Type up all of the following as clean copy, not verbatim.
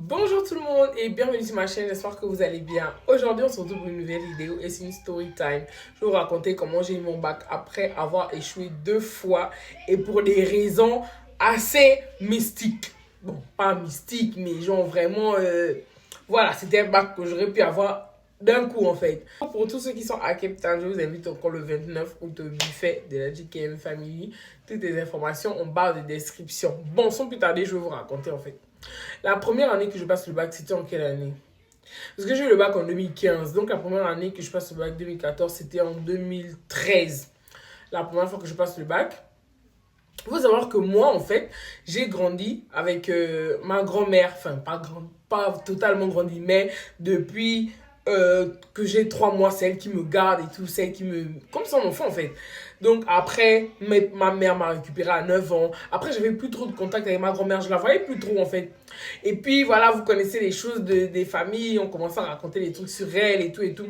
Bonjour tout le monde et bienvenue sur ma chaîne, j'espère que vous allez bien. Aujourd'hui on se retrouve pour une nouvelle vidéo et c'est une story time. Je vais vous raconter comment j'ai eu mon bac après avoir échoué 2 fois et pour des raisons assez mystiques. Bon, pas mystiques mais genre vraiment, voilà, c'était un bac que j'aurais pu avoir d'un coup en fait. Pour tous ceux qui sont à Cape Town, je vous invite encore le 29 août au buffet de la GKM Family. Toutes les informations en barre de description. Bon, sans plus tarder, je vais vous raconter en fait. La première année que je passe le bac, c'était en quelle année? Parce que j'ai eu le bac en 2015. Donc la première année que je passe le bac 2014, c'était en 2013. La première fois que je passe le bac. Il faut savoir que moi, en fait, j'ai grandi avec ma grand-mère. Enfin, pas totalement grandi, mais depuis que j'ai 3 mois, c'est elle qui me garde et tout, c'est elle qui me... Comme son enfant, en fait. Donc après, ma mère m'a récupéré à 9 ans. Après, j'avais plus trop de contact avec ma grand-mère. Je la voyais plus trop, en fait. Et puis, voilà, vous connaissez les choses des familles. On commence à raconter des trucs sur elle et tout et tout.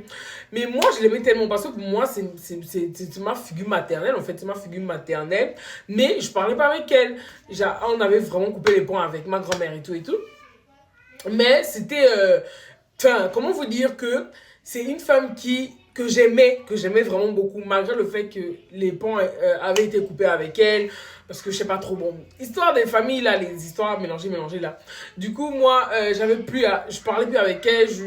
Mais moi, je l'aimais tellement parce que pour moi, c'est ma figure maternelle, en fait. C'est ma figure maternelle. Mais je parlais pas avec elle. On avait vraiment coupé les ponts avec ma grand-mère et tout et tout. Mais c'était... Enfin, comment vous dire que c'est une femme que j'aimais vraiment beaucoup, malgré le fait que les ponts avaient été coupés avec elle, parce que je sais pas trop, bon, histoire des familles là, les histoires mélangées là. Du coup, moi, je parlais plus avec elle, je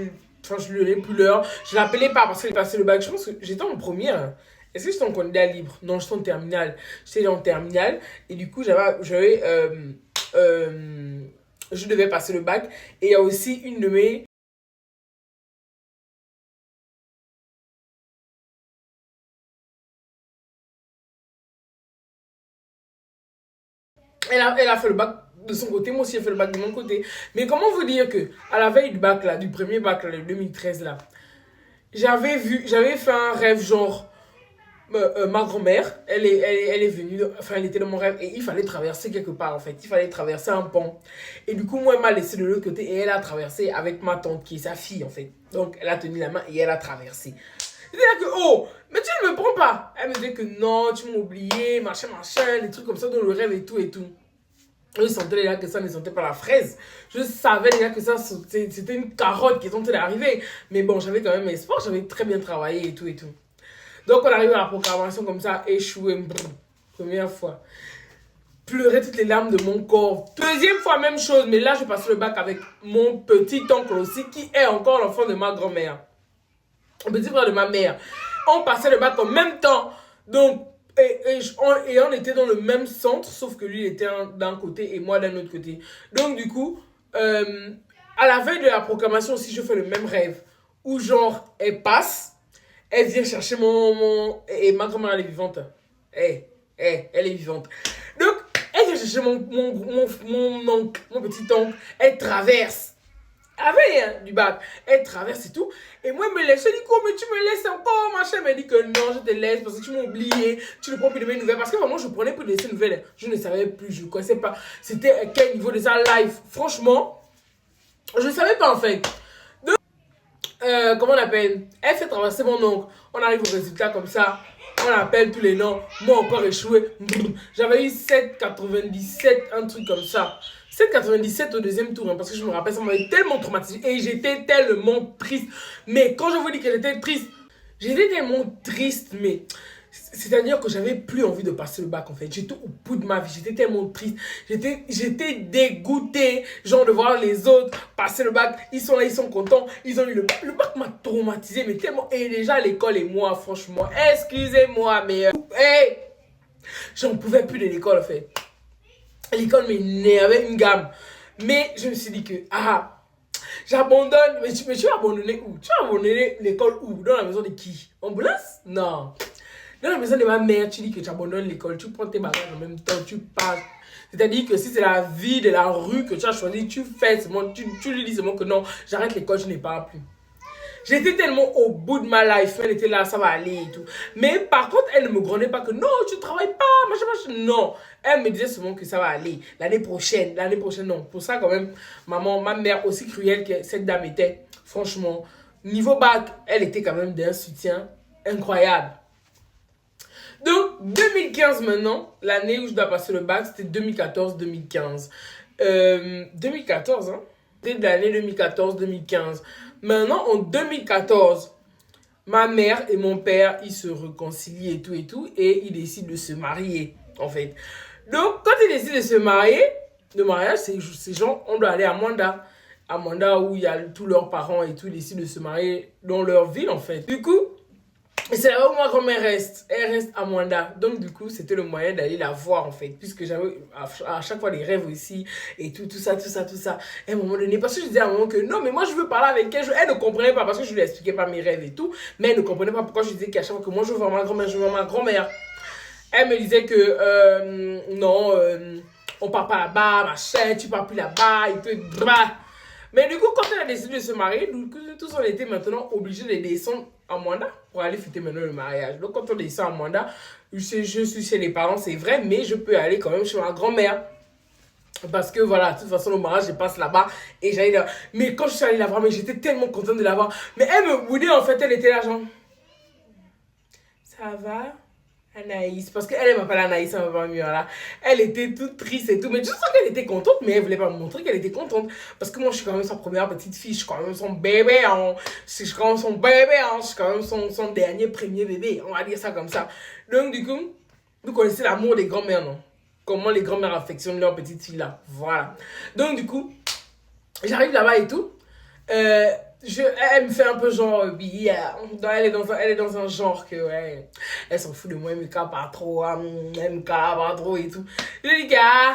lui donnais plus l'heure, je l'appelais pas parce qu'elle passait le bac, je pense que j'étais en première. Est-ce que j'étais en candidat libre? Non, j'étais en terminale. J'étais en terminale, et du coup, euh, je devais passer le bac, et il y a aussi une de mes elle a fait le bac de son côté, moi aussi j'ai fait le bac de mon côté. Mais comment vous dire que à la veille du bac là, du premier bac là, le 2013 là, j'avais fait un rêve genre ma grand-mère, elle est venue, enfin elle était dans mon rêve et il fallait traverser quelque part en fait, il fallait traverser un pont. Et du coup moi elle m'a laissé de l'autre côté et elle a traversé avec ma tante qui est sa fille en fait. Donc elle a tenu la main et elle a traversé. C'est-à-dire que, oh, mais tu ne me prends pas. Elle me disait que non, tu m'as oublié, machin, des trucs comme ça dans le rêve et tout et tout. Je sentais déjà que ça ne sentait pas la fraise. Je savais déjà que ça, c'était une carotte qui est en train d'arriver. Mais bon, j'avais quand même espoir, j'avais très bien travaillé et tout et tout. Donc, on arrive à la programmation comme ça, échoué, première fois. Pleurer toutes les larmes de mon corps. Deuxième fois, même chose, mais là, je passe le bac avec mon petit oncle aussi, qui est encore l'enfant de ma grand-mère. Le petit frère de ma mère. On passait le bac en même temps. Donc, et on était dans le même centre, sauf que lui il était d'un côté et moi d'un autre côté. Donc, du coup, à la veille de la proclamation aussi, je fais le même rêve. Où, genre, elle passe, elle vient chercher et ma grand-mère, elle est vivante. Elle est vivante. Donc, elle vient chercher mon oncle, mon petit oncle. Elle traverse avec du bac. Elle traverse et tout. Et moi, elle me laisse. Je dis, quoi, mais tu me laisses encore, machin. Elle m'a dit que non, je te laisse parce que tu m'as oublié. Tu ne prends plus de mes nouvelles. Parce que vraiment, je prenais plus de ces nouvelles. Je ne savais plus, je ne connaissais pas. C'était à quel niveau de sa life. Franchement, je ne savais pas en fait. Donc, comment on appelle? Elle fait traverser mon oncle. On arrive au résultat comme ça. On appelle tous les noms. Moi encore échoué. J'avais eu 7,97, un truc comme ça. 7,97 au deuxième tour, hein, parce que je me rappelle, ça m'avait tellement traumatisé. Et j'étais tellement triste. Mais quand je vous dis que j'étais tellement triste, mais... C'est-à-dire que j'avais plus envie de passer le bac en fait. J'étais au bout de ma vie. J'étais tellement triste. J'étais dégoûté. Genre de voir les autres passer le bac. Ils sont là, ils sont contents. Ils ont eu le bac. Le bac m'a traumatisé. Mais tellement. Et déjà l'école et moi, franchement. Excusez-moi, mais. Hey, j'en pouvais plus de l'école en fait. L'école m'énervait une gamme. Mais je me suis dit que. Ah, j'abandonne. Mais tu vas abandonner où? Tu vas abandonner l'école où? Dans la maison de qui? Ambulance? Non. Dans la maison de ma mère, tu dis que tu abandonnes l'école, tu prends tes bagages en même temps, tu passes. C'est-à-dire que si c'est la vie de la rue que tu as choisi, tu fais seulement, tu lui dis seulement que non, j'arrête l'école, je n'ai pas plus. J'étais tellement au bout de ma life, elle était là, ça va aller et tout. Mais par contre, elle ne me grondait pas que non, tu ne travailles pas, machin. Non, elle me disait seulement que ça va aller. L'année prochaine, non. Pour ça, quand même, ma mère, aussi cruelle que cette dame était, franchement, niveau bac, elle était quand même d'un soutien incroyable. Donc, 2015 maintenant, l'année où je dois passer le bac, c'était 2014-2015. 2014, hein. de l'année 2014-2015. Maintenant, en 2014, ma mère et mon père, ils se réconcilient et tout, et ils décident de se marier, en fait. Donc, quand ils décident de se marier, le mariage, c'est genre, on doit aller à Manda. À Manda, où il y a tous leurs parents et tout, ils décident de se marier dans leur ville, en fait. Du coup, c'est là où ma grand-mère reste. Elle reste à Mwanda. Donc, du coup, c'était le moyen d'aller la voir, en fait. Puisque j'avais à chaque fois des rêves aussi. Et tout ça. Et à un moment donné, parce que je disais à un moment que non, mais moi, je veux parler avec elle. Elle ne comprenait pas parce que je lui expliquais pas mes rêves et tout. Mais elle ne comprenait pas pourquoi je disais qu'à chaque fois que moi, je veux voir ma grand-mère, je veux voir ma grand-mère. Elle me disait que non, on part pas là-bas, machin, tu pars plus là-bas et tout. Mais du coup, quand elle a décidé de se marier, du coup, tous on était maintenant obligés de descendre à Mwanda pour aller fêter maintenant le mariage. Donc, quand on descend à Mwanda, je suis chez les parents, c'est vrai, mais je peux aller quand même chez ma grand-mère. Parce que voilà, de toute façon, le mariage, je passe là-bas et j'allais là. Mais quand je suis allée la voir, mais j'étais tellement contente de la voir. Mais elle me boudait, en fait, elle était là, genre. Ça va? Anaïs, parce qu'elle m'appelle Anaïs, elle m'appelle mieux là. Elle était toute triste et tout, mais je sens qu'elle était contente, mais elle voulait pas me montrer qu'elle était contente. Parce que moi, je suis quand même sa première petite fille, je suis quand même son bébé, hein. Je suis quand même son bébé, hein. Je suis quand même son dernier premier bébé, on va dire ça comme ça. Donc, du coup, vous connaissez l'amour des grands-mères, non? Comment les grands-mères affectionnent leurs petites filles là. Voilà. Donc, du coup, j'arrive là-bas et tout. Euh, elle me fait un peu genre, yeah. Elle est dans un genre que, ouais, elle s'en fout de moi, elle me capte pas trop, elle me capte pas trop et tout. Je dis, gars,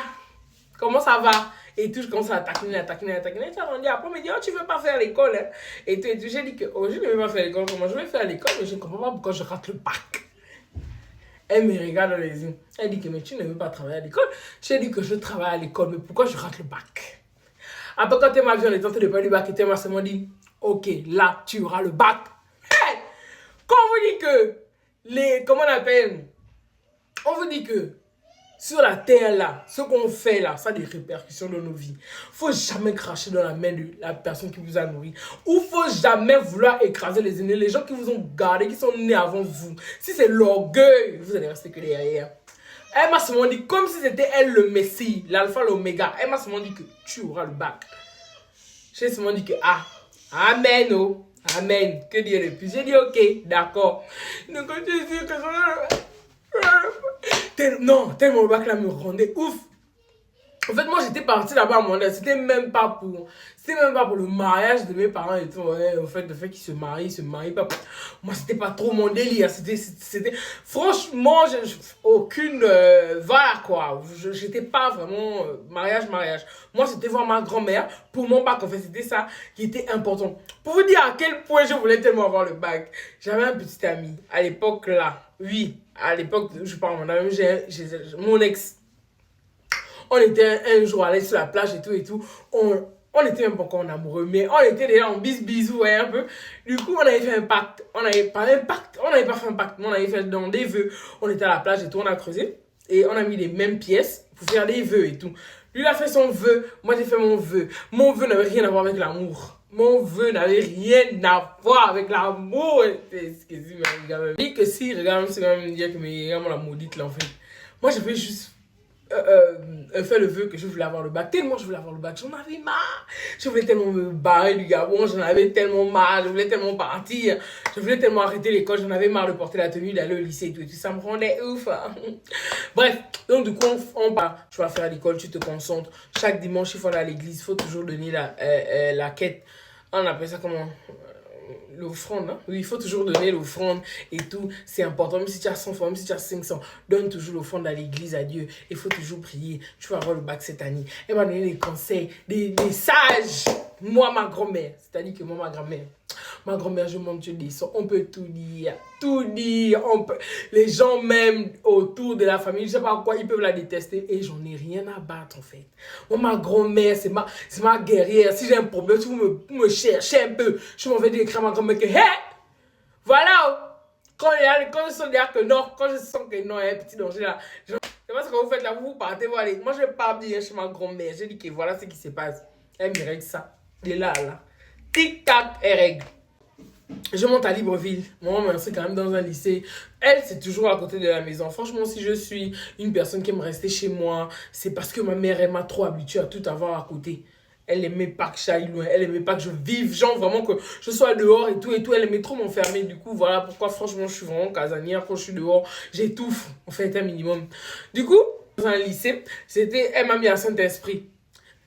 comment ça va? Et tout, je commence à taquiner. On dit, après, on me dit, oh, tu veux pas faire l'école, hein? Et tout. J'ai dit que, oh, je ne veux pas faire l'école, comment je vais faire l'école, mais je ne comprends pas pourquoi je rate le bac. Elle me regarde dans les yeux. Elle dit que, mais tu ne veux pas travailler à l'école? J'ai dit que je travaille à l'école, mais pourquoi je rate le bac? Après, quand elle m'a vu en étant de pas du bac, elle m'a seulement dit, ok, là, tu auras le bac. Hey! Quand on vous dit que, comment on appelle? On vous dit que, sur la terre là, ce qu'on fait là, ça a des répercussions dans nos vies. Faut jamais cracher dans la main de la personne qui vous a nourri. Ou faut jamais vouloir écraser les aînés, les gens qui vous ont gardé, qui sont nés avant vous. Si c'est l'orgueil, vous allez rester que derrière. Elle m'a seulement dit, comme si c'était elle le Messie, l'alpha, l'oméga. Elle m'a seulement dit que tu auras le bac. J'ai seulement dit que, amen, oh, amen. Que dire de plus? J'ai dit, ok, d'accord. Donc, quand tu dis que non, tellement le bac là me rendait ouf. En fait, moi, j'étais partie là-bas à mon aise. C'était même pas pour le mariage de mes parents et tout. Ouais, au fait, le fait qu'ils se marient pas. Moi, c'était pas trop mon délire. Franchement, aucune, voilà quoi. J'étais pas vraiment mariage. Moi, c'était voir ma grand-mère pour mon bac. En fait, c'était ça qui était important. Pour vous dire à quel point je voulais tellement avoir le bac. J'avais un petit ami à l'époque là. Oui, à l'époque, je parle mon ami, mon ex. On était un jour allés sur la plage et tout. On était même pas encore en amoureux, mais on était déjà en bisou, ouais, un peu. Du coup, on avait fait un pacte. On n'avait pas fait un pacte, mais on avait fait dans des vœux. On était à la plage et tout, on a creusé. Et on a mis les mêmes pièces pour faire des vœux et tout. Lui, il a fait son vœu, moi j'ai fait mon vœu. Mon vœu n'avait rien à voir avec l'amour. Mon vœu n'avait rien à voir avec l'amour. Excusez-moi, les gars. Je dis que si, regarde, c'est quand même dire que mais regarde la maudite là, en fait. Moi, j'avais juste fait le vœu que je voulais avoir le bac. Tellement je voulais avoir le bac, j'en avais marre. Je voulais tellement me barrer du Gabon, j'en avais tellement marre, je voulais tellement partir. Je voulais tellement arrêter l'école, j'en avais marre de porter la tenue, d'aller au lycée et tout. Ça me rendait ouf. Bref, donc du coup, on part. Tu vas faire l'école, tu te concentres. Chaque dimanche, il faut aller à l'église, il faut toujours donner la quête. On appelle ça comment? L'offrande, hein? Oui, il faut toujours donner l'offrande et tout, c'est important, même si tu as 100 francs, même si tu as 500, donne toujours l'offrande à l'église, à Dieu, il faut toujours prier, tu vas avoir le bac cette année. Elle m'a donné des conseils, des sages, moi ma grand-mère, c'est-à-dire que moi ma grand-mère, je monte Dieu descend, on peut tout dire, on peut, les gens même autour de la famille, je sais pas quoi, ils peuvent la détester et j'en ai rien à battre en fait. Moi ma grand-mère, c'est ma guerrière, si j'ai un problème, si vous me cherchez un peu, je m'en vais dire écrire à ma grand-mère que, hé, voilà, quand je sens dire que non, quand je sens que non, il y a un petit danger là, c'est pas ce que vous faites là, vous partez, vous allez, moi je pars bien chez ma grand-mère, je dis que voilà ce qui se passe, elle me règle ça, de là, tic-tac, elle règle. Je monte à Libreville. Moi, je m'inscris quand même dans un lycée. Elle, c'est toujours à côté de la maison. Franchement, si je suis une personne qui aime rester chez moi, c'est parce que ma mère, elle m'a trop habituée à tout avoir à côté. Elle aimait pas que j'aille loin, elle aimait pas que je vive, genre vraiment que je sois dehors et tout, elle aimait trop m'enfermer. Du coup, voilà pourquoi, franchement, je suis vraiment casanière. Quand je suis dehors, j'étouffe, en fait, un minimum. Du coup, dans un lycée, elle m'a mis à Saint-Esprit.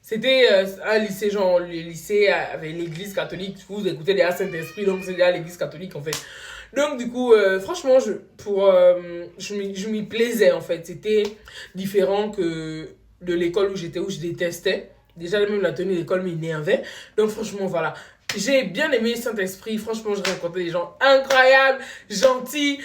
C'était un lycée, genre, le lycée avec l'église catholique. Vous écoutez déjà Saint-Esprit, donc c'est déjà l'église catholique, en fait. Donc, du coup, franchement, je m'y plaisais, en fait. C'était différent que de l'école où je détestais. Déjà, même la tenue d'école m'énervait. Donc, franchement, voilà. J'ai bien aimé Saint-Esprit. Franchement, j'ai rencontré des gens incroyables, gentils.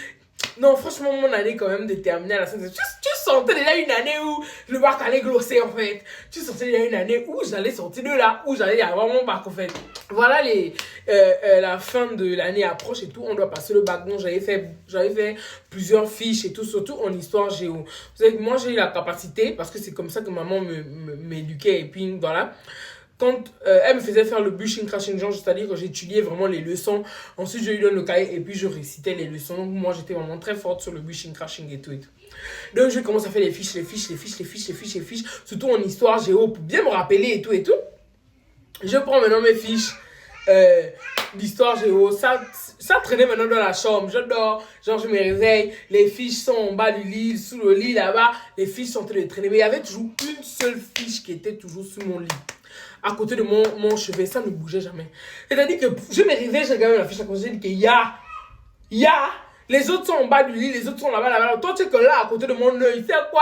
Non, franchement, mon année quand même de terminale à Saint-Esprit, tu sentais déjà une année où le bac allait glosser, en fait. Tu sentais déjà une année où j'allais sortir de là, où j'allais avoir mon bac, en fait. Voilà, la fin de l'année approche et tout. On doit passer le bac. Donc, j'avais fait plusieurs fiches et tout, surtout en histoire géo. Vous savez, moi, j'ai eu la capacité, parce que c'est comme ça que maman m'éduquait. Et puis, voilà. Quand elle me faisait faire le bushing crashing, genre, c'est-à-dire que j'étudiais vraiment les leçons. Ensuite, je lui donne le cahier et puis je récitais les leçons. Donc, moi, j'étais vraiment très forte sur le bushing crashing et tout et tout. Donc, je commence à faire les fiches. Surtout en histoire géo, pour bien me rappeler et tout et tout. Je prends maintenant mes fiches d'histoire géo. Ça traînait maintenant dans la chambre. Je dors, genre, je me réveille. Les fiches sont en bas du lit, sous le lit là-bas. Les fiches sont en train de traîner. Mais il y avait toujours une seule fiche qui était toujours sous mon lit, à côté de mon chevet, ça ne bougeait jamais. C'est-à-dire que je me réveille, je regarde la fiche à côté, je dis qu'il y a, les autres sont en bas du lit, les autres sont là-bas. Toi, tu es que là, à côté de mon œil, c'est quoi?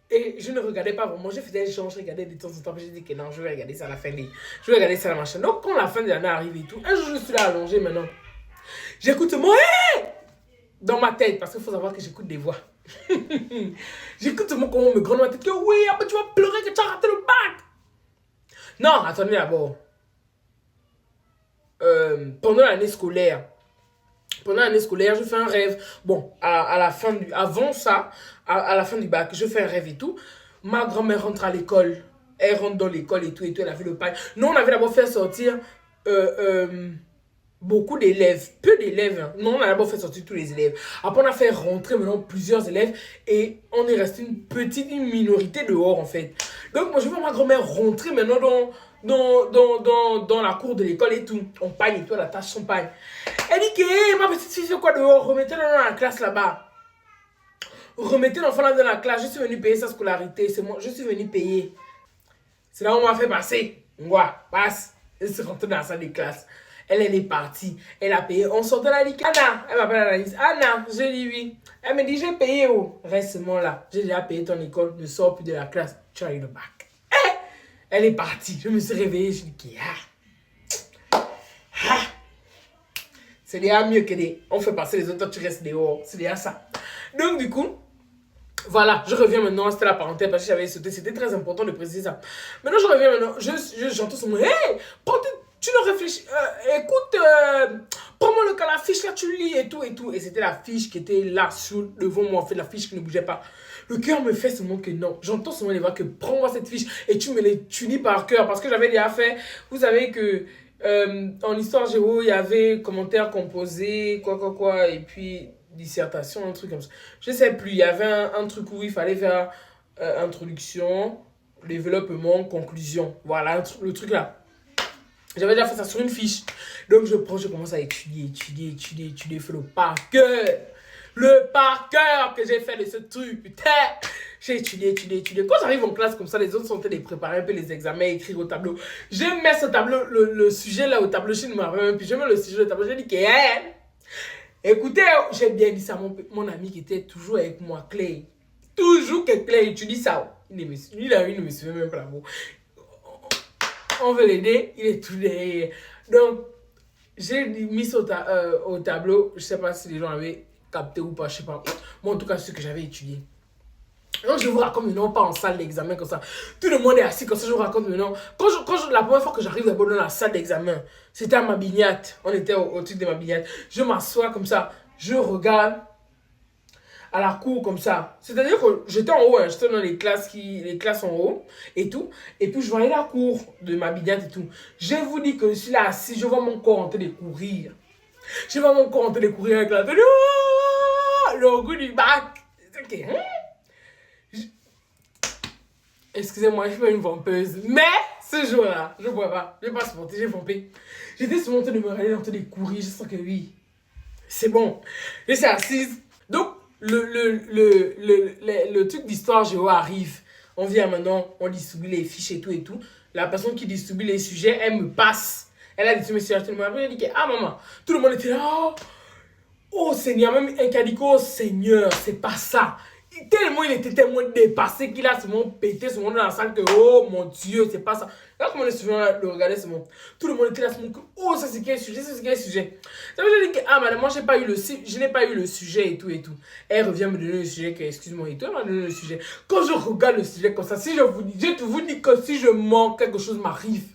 Et je ne regardais pas vraiment, je faisais genre, je regardais de temps en temps, je dis que non, je vais regarder ça à la fin je vais regarder ça à la machin. Donc, quand la fin de l'année arrive et tout, un jour, je suis là allongé maintenant. J'écoute mon hé dans ma tête, parce qu'il faut savoir que j'écoute des voix. J'écoute mon comment me gronde dans ma tête que oui, après tu vas pleurer que tu as raté le bac. Non, attendez d'abord. Pendant l'année scolaire, je fais un rêve. Bon, à la fin avant ça, à la fin du bac, je fais un rêve et tout. Ma grand-mère rentre à l'école. Elle rentre dans l'école et tout, elle a fait le pain. Nous, on avait d'abord fait sortir beaucoup d'élèves, peu d'élèves. Hein. Non, on a d'abord fait sortir tous les élèves. Après, on a fait rentrer maintenant plusieurs élèves et on est resté une minorité dehors, en fait. Donc, moi, je vois ma grand-mère rentrer maintenant dans la cour de l'école et tout. On pagne et tout, la tâche son pagne. Elle dit que hey, ma petite fille fait quoi dehors? Remettez-la dans la classe là-bas. Remettez l'enfant là dans la classe. Je suis venu payer sa scolarité. C'est moi, je suis venu payer. C'est là où on m'a fait passer. Moi, passe. Elle s'est rentrée dans la salle de classe. Elle est partie. Elle a payé. On sortait là, elle dit Anna. Elle m'appelle Anaïs. Anna, je dis oui. Elle me dit j'ai payé. Oh. Reste moi là. J'ai déjà payé ton école. Ne sors plus de la classe. Tu as eu le bac. Elle est partie. Je me suis réveillée. Je dis c'est déjà mieux que des. On fait passer les autres. Toi, tu restes dehors. C'est déjà ça. Donc, du coup. Voilà, je reviens maintenant, c'était la parenthèse parce que j'avais sauté, c'était très important de préciser ça. Maintenant, je reviens maintenant, j'entends son mot, hey, tu ne réfléchis, écoute, prends-moi la fiche là, tu lis et tout. Et c'était la fiche qui était là, devant moi, en fait, la fiche qui ne bougeait pas. Le cœur me fait seulement que non, j'entends seulement les voix que prends-moi cette fiche et tu lis par cœur parce que j'avais déjà fait, vous savez que en histoire géo, il y avait commentaires composés, quoi, et puis dissertation, un truc comme ça. Je sais plus, il y avait un truc où il fallait faire introduction, développement, conclusion. Voilà, le truc là. J'avais déjà fait ça sur une fiche. Donc je commence à étudier, faire le par cœur. Le par cœur que j'ai fait de ce truc, putain. J'ai étudié. Quand j'arrive en classe comme ça, les autres sont en train de préparer un peu les examens, écrire au tableau. Je mets ce tableau, le sujet là au tableau, je ne m'en rappelle même plus. Je mets le sujet au tableau, je dis que écoutez, j'ai bien dit ça à mon ami qui était toujours avec moi, Clay. Toujours que Clay étudie ça. Il ne me suivait même pas là. On veut l'aider, il est tout derrière. Donc, j'ai mis ça au tableau. Je ne sais pas si les gens avaient capté ou pas, je ne sais pas. Moi, en tout cas, c'est ce que j'avais étudié. Donc, je vous raconte maintenant, pas en salle d'examen comme ça. Tout le monde est assis comme ça, je vous raconte maintenant. La première fois que j'arrive d'abord dans la salle d'examen, c'était à Mabignat. On était au truc de Mabignat. Je m'assois comme ça, je regarde à la cour comme ça. C'est-à-dire que j'étais en haut, hein, j'étais dans les classes en haut et tout. Et puis, je voyais la cour de Mabignat et tout. Je vous dis que je suis là assis, je vois mon corps en train de courir. Je vois mon corps en train de courir avec la tête. Le goût du bac. Okay, hein? Excusez-moi, je suis pas une vampeuse. Mais ce jour-là, je ne bois pas. Je ne vais pas supporter, j'ai pompé. J'étais sur mon train de me regarder, en train de courir. Je sens que oui, c'est bon. Je suis assise. Donc, le truc d'histoire géo arrive. On vient maintenant, on distribue les fiches et tout et tout. La personne qui distribue les sujets, elle me passe. Elle a distribué mes sujets. Elle m'a dit que, ah maman, tout le monde était là. Oh, oh Seigneur, même un qui a dit que, oh Seigneur, c'est pas ça. Tellement il était tellement dépassé qu'il a seulement pété ce monde dans la salle que, oh mon Dieu, c'est pas ça. Là, comme on est souvent le regarder, c'est bon. Tout le monde était là, c'est bon, que, oh, ça c'est quel sujet, ça c'est quel sujet. Ça veut dire que, ah, madame, moi, je n'ai pas eu le sujet et tout et tout. Elle revient me donner le sujet, que, excuse-moi, et tout, elle m'a donné le sujet. Quand je regarde le sujet comme ça, si je vous dis que si je manque, quelque chose m'arrive.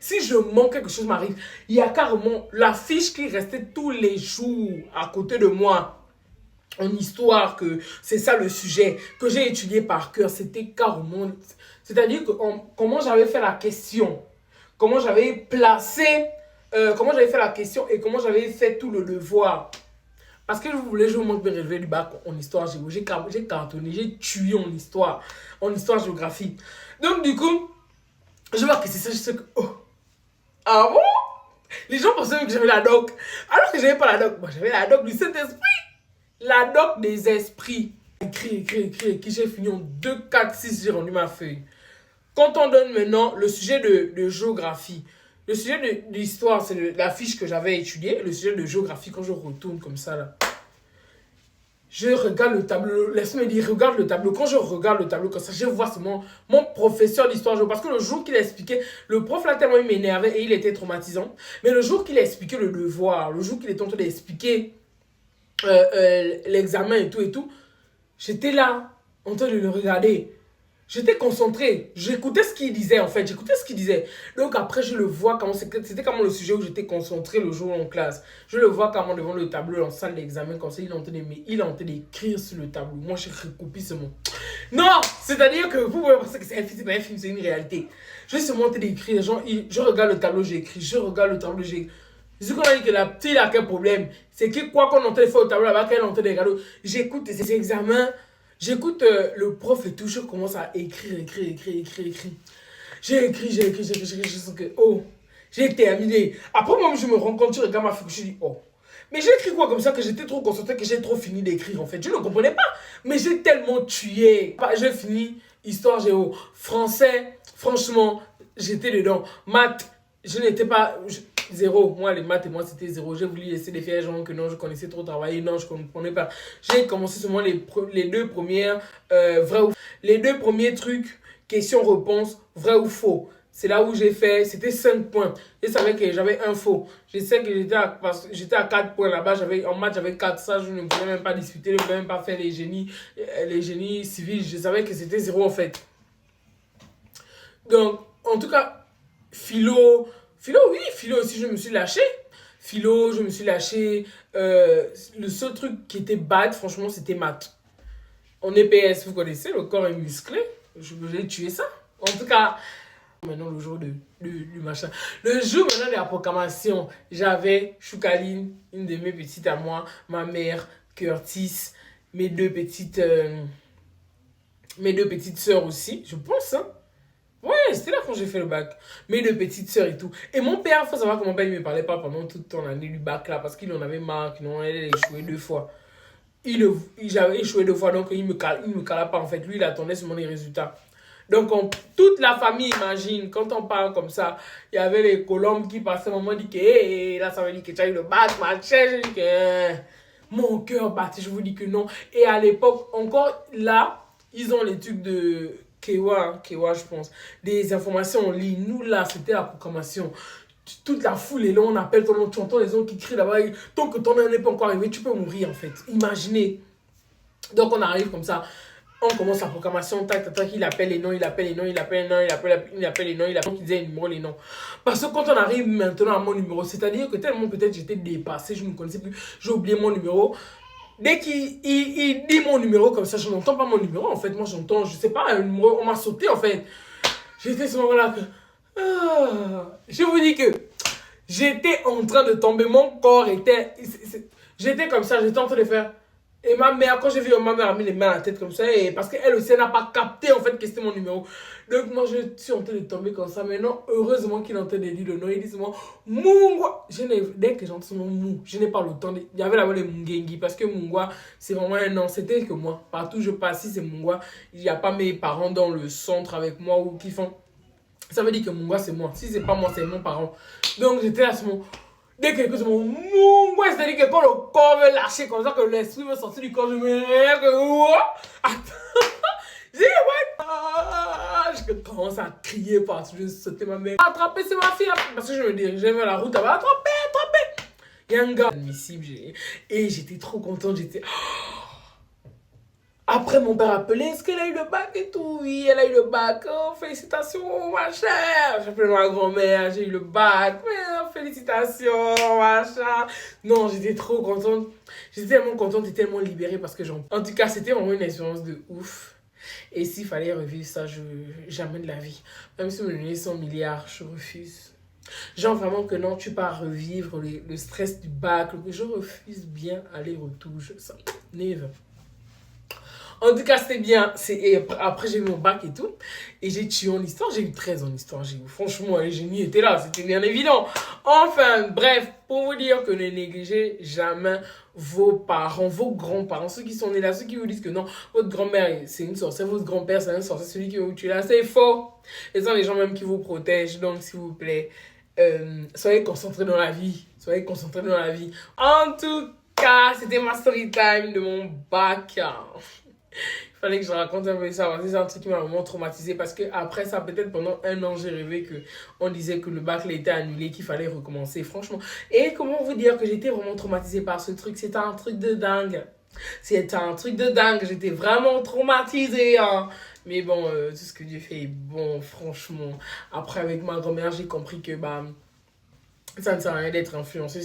Si je manque, quelque chose m'arrive. Il y a carrément la fiche qui restait tous les jours à côté de moi. En histoire, que c'est ça le sujet que j'ai étudié par cœur, c'était carrément, c'est-à-dire que comment j'avais fait la question, comment j'avais placé, comment j'avais fait la question et comment j'avais fait tout le devoir. Parce que je voulais, je vous montre mes relevés du bac en histoire géo. J'ai cartonné, j'ai tué en histoire géographie. Donc du coup, je vois que c'est ça, je sais que, oh, ah bon? Les gens pensaient que j'avais la doc, alors que j'avais pas la doc. Moi, j'avais la doc du Saint-Esprit. La doc des esprits. Écrit. J'ai fini en 2, 4, 6, j'ai rendu ma feuille. Quand on donne maintenant le sujet de géographie, le sujet d'histoire, c'est la fiche que j'avais étudiée. Le sujet de géographie, quand je retourne comme ça, là, je regarde le tableau. Laisse-moi dire, regarde le tableau. Quand je regarde le tableau comme ça, je vois seulement mon professeur d'histoire géo. Parce que le jour qu'il a expliqué, le prof là tellement il m'énervait et il était traumatisant. Mais le jour qu'il a expliqué le devoir, le jour qu'il était en train d'expliquer l'examen et tout, j'étais là en train de le regarder. J'étais concentré, j'écoutais ce qu'il disait en fait, donc après je le vois comment c'était comment le sujet où j'étais concentré le jour en classe. Je le vois comment devant le tableau en salle d'examen, comme ça il est en train d'écrire sur le tableau. Moi je recopie ce mot. Non, c'est-à-dire que vous pouvez penser que c'est un film, c'est pas un film, c'est une réalité. Je suis seulement en train d'écrire, je regarde le tableau, j'écris, je regarde le tableau, j'écris. Ce qu'on a dit que la petite a quel problème, c'est que quoi qu'on entende faire au tableau là-bas, qu'elle entend des cadeaux, j'écoute ces examens, j'écoute le prof et tout, je commence à écrire. J'ai écrit, je sens que, oh, j'ai terminé. Après moi, je me rends compte, je regarde ma fille, je dis, oh. Mais j'ai écrit quoi comme ça que j'étais trop concentré, que j'ai trop fini d'écrire en fait. Je ne comprenais pas, mais j'ai tellement tué. J'ai fini, histoire géo, français, franchement, j'étais dedans. Maths, je n'étais pas... Zéro. Moi, les maths et moi, c'était zéro. J'ai voulu laisser des faire genre que non, je connaissais trop travailler. Non, je ne comprenais pas. J'ai commencé seulement les deux premières, vrai ou faux. Les deux premiers trucs, question-réponse, vrai ou faux. C'est là où j'ai fait, c'était 5 points. Je savais que j'avais un faux. Je sais que j'étais à 4 points là-bas. En maths, j'avais 4. Ça, je ne voulais même pas discuter. Je ne voulais même pas faire les génies civils. Je savais que c'était zéro en fait. Donc, en tout cas, philo, oui, philo aussi, je me suis lâché. Philo, je me suis lâché. Le seul truc qui était bad, franchement, c'était maths. En EPS, vous connaissez, le corps est musclé. J'ai tué ça. En tout cas, maintenant, le jour du machin. Le jour maintenant de la proclamation, j'avais Choukaline, une de mes petites à moi, ma mère, Curtis, mes deux petites sœurs aussi, je pense, hein. Ouais, c'était là quand j'ai fait le bac. Mes deux petites sœurs et tout. Et mon père, il faut savoir que mon père, il ne me parlait pas pendant toute l'année du bac là, parce qu'il en avait marre, qu'il en avait échoué 2 fois. J'avais échoué 2 fois, donc il me calait pas en fait. Lui, il attendait seulement les résultats. Donc, toute la famille, imagine, quand on parle comme ça, il y avait les colombes qui passaient, maman dit que, hey, là, ça veut dire que tu as eu le bac, machin. Je dis que, mon cœur battait, je vous dis que non. Et à l'époque, encore là, ils ont les trucs de Kewa, je pense, des informations en ligne. Nous, là, c'était la proclamation. Toute la foule est là, on appelle ton nom, tu entends les gens qui crient là-bas. Tant que ton nom n'est pas encore arrivé, tu peux mourir, en fait. Imaginez. Donc, on arrive comme ça. On commence la proclamation, tac, il appelle les noms, il disait les noms. Parce que quand on arrive maintenant à mon numéro, c'est-à-dire que tellement peut-être j'étais dépassé, je ne me connaissais plus, j'ai oublié mon numéro. Dès qu'il dit mon numéro comme ça, je n'entends pas mon numéro en fait. Moi j'entends, je sais pas, un numéro, on m'a sauté en fait. J'étais ce moment-là que... je vous dis que j'étais en train de tomber, mon corps était... J'étais comme ça, j'étais en train de faire... Et ma mère, quand j'ai vu ma mère a mis les mains à la tête comme ça, et parce qu'elle aussi, elle n'a pas capté en fait que c'était mon numéro. Donc moi, je suis en train de tomber comme ça. Maintenant, heureusement qu'il est en train de dire le nom. Il dit souvent Mungwa. Dès que j'entends son nom Mou, je n'ai pas le temps. Il y avait la voix de Mungengi parce que Mungwa, c'est vraiment un nom. C'était que moi. Partout où je passe, si c'est Mungwa, il n'y a pas mes parents dans le centre avec moi ou qui font. Ça veut dire que Mungwa, c'est moi. Si c'est pas moi, c'est mon parent. Donc j'étais là sur mon. Dès que j'écoute mon Mungwa, c'est-à-dire que quand le corps veut lâcher comme ça, que l'esprit veut sortir du corps, je me réveille. J'ai je commence à crier partout, je sautais ma mère. Attrapez, c'est ma fille. Parce que je me dirigeais vers la route, attrapez, attrapez. Il y a un gars admissible. Et j'étais trop contente, j'étais. Après, mon père appelait, est-ce qu'elle a eu le bac et tout? Oui, elle a eu le bac. Oh, félicitations, ma chère. J'appelle ma grand-mère, j'ai eu le bac. Félicitations, machin. Non, j'étais trop contente. J'étais tellement contente et tellement libérée parce que En tout cas, c'était vraiment une expérience de ouf. Et s'il fallait revivre ça, jamais de la vie. Même si on me donnait 100 milliards, je refuse. Genre vraiment que non, tu pars revivre le stress du bac. Je refuse bien aller-retour. Ça, never. En tout cas, c'était bien. Et après, j'ai eu mon bac et tout. Et j'ai tué en histoire. J'ai eu 13 en histoire. Franchement, les génies étaient là. C'était bien évident. Enfin, bref, pour vous dire que ne négligez jamais vos parents, vos grands-parents, ceux qui sont nés là, ceux qui vous disent que non, votre grand-mère, c'est une sorcière, votre grand-père, c'est un sorcier, celui qui va vous tuer là, c'est faux. Ce sont les gens même qui vous protègent. Donc, s'il vous plaît, soyez concentrés dans la vie. Soyez concentrés dans la vie. En tout cas, c'était ma story time de mon bac. Il fallait que je raconte un peu ça parce que c'est un truc qui m'a vraiment traumatisé parce que après ça, peut-être pendant un an, j'ai rêvé qu'on disait que le bac était annulé, qu'il fallait recommencer, franchement. Et comment vous dire que j'étais vraiment traumatisée par ce truc? C'était un truc de dingue. C'était un truc de dingue. J'étais vraiment traumatisée, hein. Mais bon, tout ce que Dieu fait est bon, franchement. Après, avec ma grand-mère, j'ai compris que ça ne sert à rien d'être influencé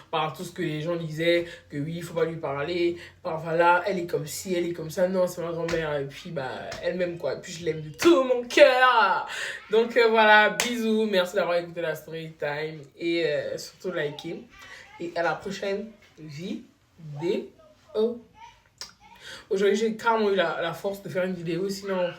par tout ce que les gens disaient, que oui, il faut pas lui parler, voilà, elle est comme ci, elle est comme ça, non, c'est ma grand-mère, et puis elle m'aime quoi, et puis je l'aime de tout mon cœur. Donc voilà, bisous, merci d'avoir écouté la story time, et surtout likez, et à la prochaine vidéo. Aujourd'hui, j'ai carrément eu la force de faire une vidéo, sinon